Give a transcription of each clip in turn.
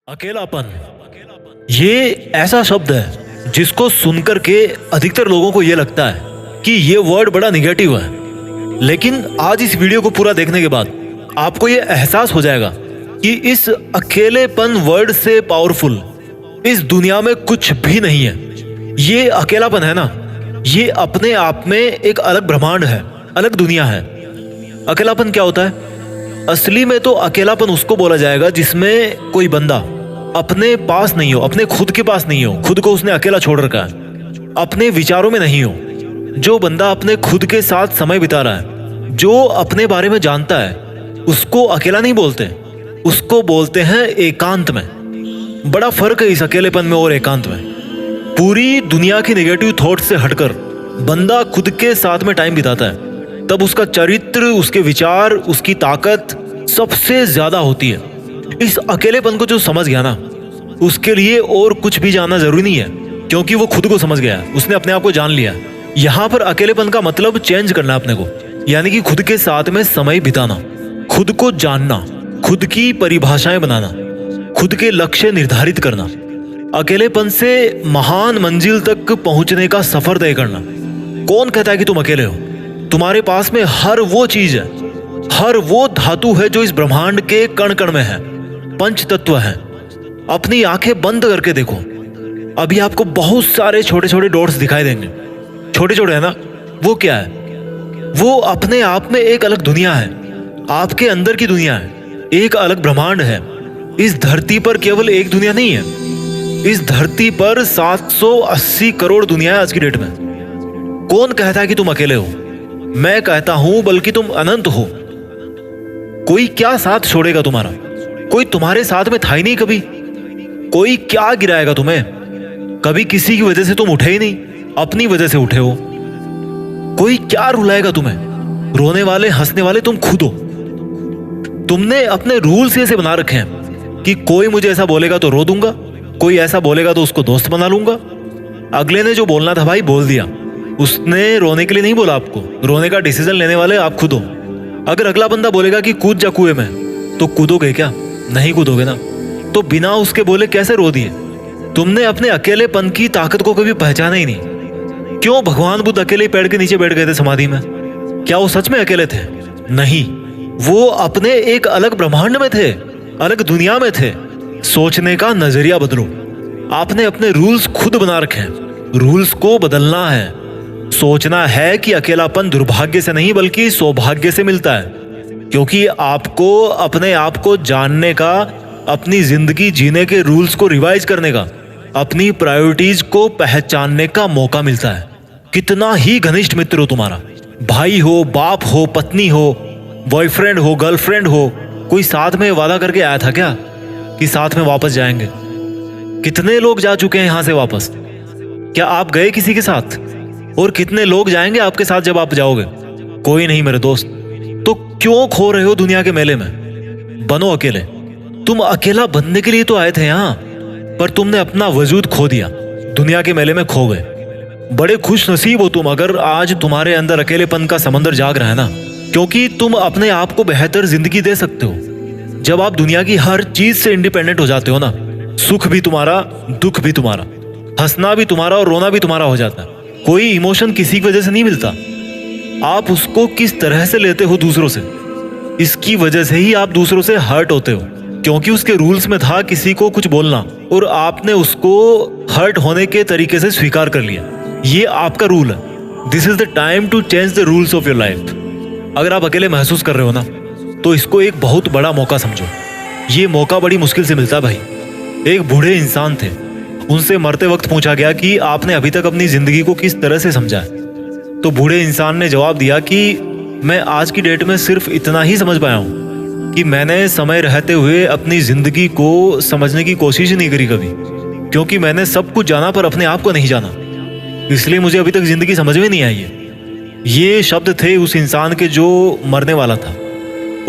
अकेलापन ये ऐसा शब्द है जिसको सुनकर के अधिकतर लोगों को ये लगता है कि ये वर्ड बड़ा निगेटिव है। लेकिन आज इस वीडियो को पूरा देखने के बाद आपको ये एहसास हो जाएगा कि इस अकेलेपन वर्ड से पावरफुल इस दुनिया में कुछ भी नहीं है। ये अकेलापन है ना, ये अपने आप में एक अलग ब्रह्मांड है, अलग दुनिया है। अकेलापन क्या होता है? असली में तो अकेलापन उसको बोला जाएगा जिसमें कोई बंदा अपने पास नहीं हो, अपने खुद के पास नहीं हो, खुद को उसने अकेला छोड़ रखा है, अपने विचारों में नहीं हो। जो बंदा अपने खुद के साथ समय बिता रहा है, जो अपने बारे में जानता है, उसको अकेला नहीं बोलते, उसको बोलते हैं एकांत में। बड़ा फर्क है इस अकेलेपन में और एकांत में। पूरी दुनिया की नेगेटिव थॉट से हटकर बंदा खुद के साथ में टाइम बिताता है, तब उसका चरित्र, उसके विचार, उसकी ताकत सबसे ज्यादा होती है। इस अकेलेपन को जो समझ गया ना, उसके लिए और कुछ भी जानना जरूरी नहीं है, क्योंकि वो खुद को समझ गया, उसने अपने आप को जान लिया। यहाँ पर अकेलेपन का मतलब चेंज करना अपने को, यानी कि खुद के साथ में समय बिताना, खुद को जानना, खुद की परिभाषाएं बनाना, खुद के लक्ष्य निर्धारित करना, अकेलेपन से महान मंजिल तक पहुंचने का सफर तय करना। कौन कहता है कि तुम अकेले हो? तुम्हारे पास में हर वो चीज है, हर वो धातु है जो इस ब्रह्मांड के कण कण में है, पंच तत्व है। अपनी आंखें बंद करके देखो, अभी आपको बहुत सारे छोटे छोटे डॉट्स दिखाई देंगे। छोटे छोटे है ना, वो क्या है? वो अपने आप में एक अलग दुनिया है, आपके अंदर की दुनिया है, एक अलग ब्रह्मांड है। इस धरती पर केवल एक दुनिया नहीं है, इस धरती पर 780 करोड़ दुनिया है आज की डेट में। कौन कहता है कि तुम अकेले हो? मैं कहता हूं बल्कि तुम अनंत हो। कोई क्या साथ छोड़ेगा तुम्हारा? कोई तुम्हारे साथ में था ही नहीं कभी। कोई क्या गिराएगा तुम्हें? कभी किसी की वजह से तुम उठे ही नहीं, अपनी वजह से उठे हो। कोई क्या रुलाएगा तुम्हें? रोने वाले, हंसने वाले तुम खुद हो। तुमने अपने रूल्स ऐसे बना रखे हैं कि कोई मुझे ऐसा बोलेगा तो रो दूंगा, कोई ऐसा बोलेगा तो उसको दोस्त बना लूंगा। अगले ने जो बोलना था भाई बोल दिया, उसने रोने के लिए नहीं बोला आपको, रोने का डिसीजन लेने वाले आप खुद हो। अगर अगला बंदा बोलेगा कि कूद जा कुएं में, तो कूदोगे क्या? नहीं कूदोगे ना। तो बिना उसके बोले कैसे रो दिए? तुमने अपने अकेलेपन की ताकत को कभी पहचाना ही नहीं। क्यों भगवान बुद्ध अकेले पेड़ के नीचे बैठ गए थे समाधि में? क्या वो सच में अकेले थे? नहीं, वो अपने एक अलग ब्रह्मांड में थे, अलग दुनिया में थे। सोचने का नजरिया बदलो। आपने अपने रूल्स खुद बना रखे हैं, रूल्स को बदलना है। सोचना है कि अकेलापन दुर्भाग्य से नहीं बल्कि सौभाग्य से मिलता है, क्योंकि आपको अपने आप को जानने का, अपनी जिंदगी जीने के रूल्स को रिवाइज करने का, अपनी प्रायोरिटीज को पहचानने का मौका मिलता है। कितना ही घनिष्ठ मित्र हो तुम्हारा, भाई हो, बाप हो, पत्नी हो, बॉयफ्रेंड हो, गर्लफ्रेंड हो, कोई साथ में वादा करके आया था क्या कि साथ में वापस जाएंगे? कितने लोग जा चुके हैं यहां से वापस? क्या आप गए किसी के साथ? और कितने लोग जाएंगे आपके साथ जब आप जाओगे? कोई नहीं मेरे दोस्त। तो क्यों खो रहे हो दुनिया के मेले में? बनो अकेले। तुम अकेला बनने के लिए तो आए थे यहाँ, पर तुमने अपना वजूद खो दिया, दुनिया के मेले में खो गए। बड़े खुश नसीब हो तुम अगर आज तुम्हारे अंदर अकेलेपन का समंदर जाग रहा है ना, क्योंकि तुम अपने आप को बेहतर जिंदगी दे सकते हो। जब आप दुनिया की हर चीज से इंडिपेंडेंट हो जाते हो ना, सुख भी तुम्हारा, दुख भी तुम्हारा, हंसना भी तुम्हारा और रोना भी तुम्हारा हो जाता है। कोई इमोशन किसी की वजह से नहीं मिलता। आप उसको किस तरह से लेते हो दूसरों से, इसकी वजह से ही आप दूसरों से हर्ट होते हो, क्योंकि उसके रूल्स में था किसी को कुछ बोलना और आपने उसको हर्ट होने के तरीके से स्वीकार कर लिया। ये आपका रूल है। This is the time to change the rules of your life. अगर आप अकेले महसूस कर रहे हो ना, तो इसको एक बहुत बड़ा मौका समझो। ये मौका बड़ी मुश्किल से मिलता है भाई। एक बूढ़े इंसान थे, उनसे मरते वक्त पूछा गया कि आपने अभी तक अपनी जिंदगी को किस तरह से समझा है? तो बूढ़े इंसान ने जवाब दिया कि मैं आज की डेट में सिर्फ इतना ही समझ पाया हूं कि मैंने समय रहते हुए अपनी जिंदगी को समझने की कोशिश नहीं करी कभी, क्योंकि मैंने सब कुछ जाना पर अपने आप को नहीं जाना, इसलिए मुझे अभी तक जिंदगी समझ में नहीं आई है। ये शब्द थे उस इंसान के जो मरने वाला था।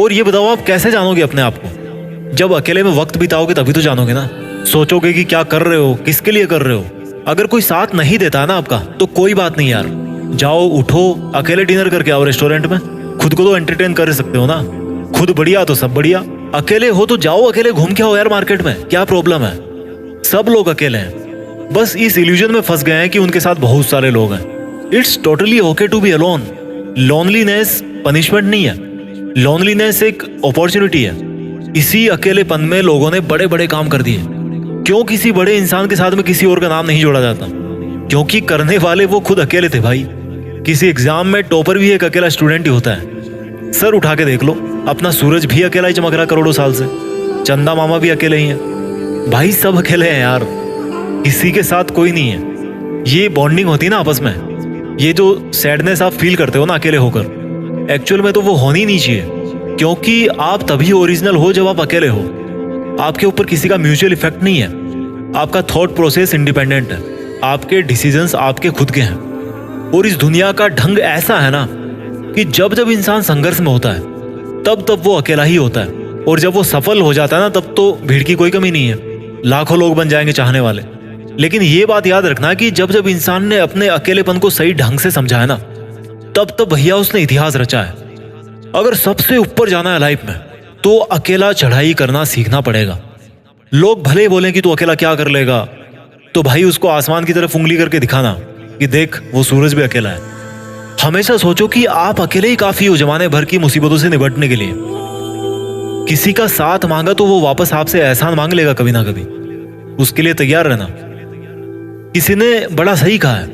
और ये बताओ आप कैसे जानोगे अपने आप को? जब अकेले में वक्त बिताओगे तभी तो जानोगे ना। सोचोगे कि क्या कर रहे हो, किसके लिए कर रहे हो। अगर कोई साथ नहीं देता ना आपका, तो कोई बात नहीं यार, जाओ उठो, अकेले डिनर करके आओ रेस्टोरेंट में। खुद को तो एंटरटेन कर सकते हो ना। खुद बढ़िया तो सब बढ़िया। अकेले हो तो जाओ, अकेले घूम के आओ यार मार्केट में, क्या प्रॉब्लम है? सब लोग अकेले हैं, बस इस इल्यूजन में फंस गए हैं कि उनके साथ बहुत सारे लोग हैं। It's totally okay to be alone. Loneliness punishment नहीं है, लोनलीनेस एक अपॉर्चुनिटी है। इसी अकेलेपन में लोगों ने बड़े बड़े काम कर दिए। क्यों किसी बड़े इंसान के साथ में किसी और का नाम नहीं जोड़ा जाता? क्योंकि करने वाले वो खुद अकेले थे भाई। किसी एग्जाम में टॉपर भी एक अकेला स्टूडेंट ही होता है। सर उठा के देख लो, अपना सूरज भी अकेला ही चमक रहा करोड़ों साल से, चंदा मामा भी अकेले ही हैं भाई, सब अकेले हैं यार, किसी के साथ कोई नहीं है। ये बॉन्डिंग होती है ना आपस में, ये जो सैडनेस आप फील करते हो ना अकेले होकर, एक्चुअल में तो वो होनी नहीं चाहिए। क्योंकि आप तभी ओरिजिनल हो जब आप अकेले हो। आपके ऊपर किसी का म्यूचुअल इफेक्ट नहीं है, आपका थॉट प्रोसेस इंडिपेंडेंट है, आपके डिसीजंस आपके खुद के हैं। और इस दुनिया का ढंग ऐसा है ना कि जब जब इंसान संघर्ष में होता है तब तब वो अकेला ही होता है, और जब वो सफल हो जाता है ना तब तो भीड़ की कोई कमी नहीं है, लाखों लोग बन जाएंगे चाहने वाले। लेकिन ये बात याद रखना कि जब जब इंसान ने अपने अकेलेपन को सही ढंग से समझा है ना, तब तब भैया उसने इतिहास रचा है। अगर सबसे ऊपर जाना है लाइफ में तो अकेला चढ़ाई करना सीखना पड़ेगा। लोग भले बोलें कि तू अकेला क्या कर लेगा, तो भाई उसको आसमान की तरफ उंगली करके दिखाना कि देख वो सूरज भी अकेला है। हमेशा सोचो कि आप अकेले ही काफी हो जमाने भर की मुसीबतों से निपटने के लिए। किसी का साथ मांगा तो वो वापस आपसे एहसान मांग लेगा कभी ना कभी, उसके लिए तैयार रहना। किसी ने बड़ा सही कहा है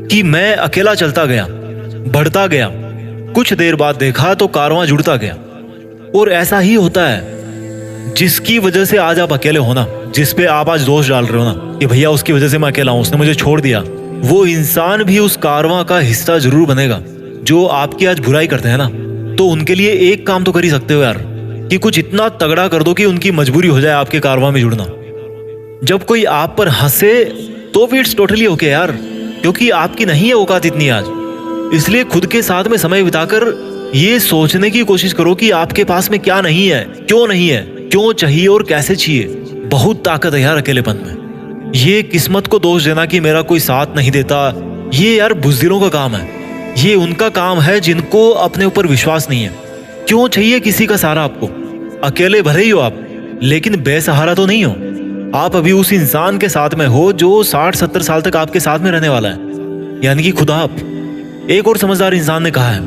कि मैं अकेला चलता गया, बढ़ता गया, कुछ देर बाद देखा तो कारवां जुड़ता गया। और ऐसा ही होता है, जिसकी वजह से आज आप अकेले हो ना, जिस पे आप आज दोष डाल रहे हो ना कि भैया उसकी वजह से मैं अकेला हूं, उसने मुझे छोड़ दिया, वो इंसान भी उस कारवां का हिस्सा जरूर बनेगा। जो आपकी आज बुराई करते हैं ना, तो उनके लिए एक काम तो कर ही सकते हो यार, कि कुछ इतना तगड़ा कर दो कि उनकी मजबूरी हो जाए आपके कारवां में जुड़ना। जब कोई आप पर हंसे तो भी इट्स टोटली ओके यार, क्योंकि आपकी नहीं है औकात इतनी आज। इसलिए खुद के साथ में समय बिताकर ये सोचने की कोशिश करो कि आपके पास में क्या नहीं है, क्यों चाहिए और कैसे चाहिए। बहुत ताकत है यार अकेलेपन में। ये किस्मत को दोष देना कि मेरा कोई साथ नहीं देता, ये यार बुज़दिलों का काम है। ये उनका काम है जिनको अपने ऊपर विश्वास नहीं है। क्यों चाहिए किसी का सहारा आपको? अकेले भले ही हो आप, लेकिन बेसहारा तो नहीं हो। आप अभी उस इंसान के साथ में हो जो 60-70 साल तक आपके साथ में रहने वाला है, यानी कि खुद आप। एक और समझदार इंसान ने कहा है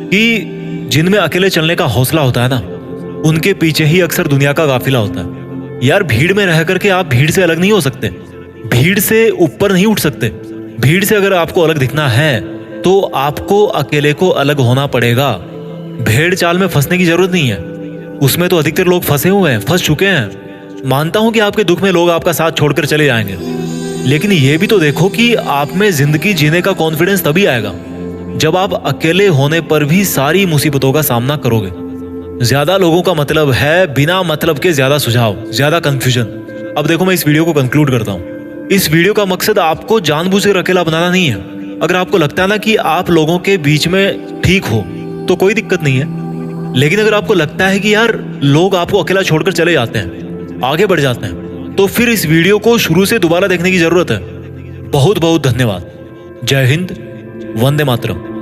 कि जिनमें अकेले चलने का हौसला होता है ना, उनके पीछे ही अक्सर दुनिया का काफिला होता है। यार भीड़ में रह करके आप भीड़ से अलग नहीं हो सकते, भीड़ से ऊपर नहीं उठ सकते। भीड़ से अगर आपको अलग दिखना है तो आपको अकेले को अलग होना पड़ेगा। भेड़ चाल में फंसने की जरूरत नहीं है, उसमें तो अधिकतर लोग फंसे हुए हैं, फंस चुके हैं। मानता हूं कि आपके दुख में लोग आपका साथ छोड़कर चले जाएंगे, लेकिन ये भी तो देखो कि आप में जिंदगी जीने का कॉन्फिडेंस तभी आएगा जब आप अकेले होने पर भी सारी मुसीबतों का सामना करोगे। ज्यादा लोगों का मतलब है बिना मतलब के ज्यादा सुझाव, ज्यादा कंफ्यूजन। अब देखो मैं इस वीडियो को कंक्लूड करता हूँ। इस वीडियो का मकसद आपको जानबूझकर अकेला बनाना नहीं है। अगर आपको लगता है ना कि आप लोगों के बीच में ठीक हो तो कोई दिक्कत नहीं है, लेकिन अगर आपको लगता है कि यार लोग आपको अकेला छोड़कर चले जाते हैं, आगे बढ़ जाते हैं, तो फिर इस वीडियो को शुरू से दोबारा देखने की जरूरत है। बहुत बहुत धन्यवाद। जय हिंद, वंदे मातरम।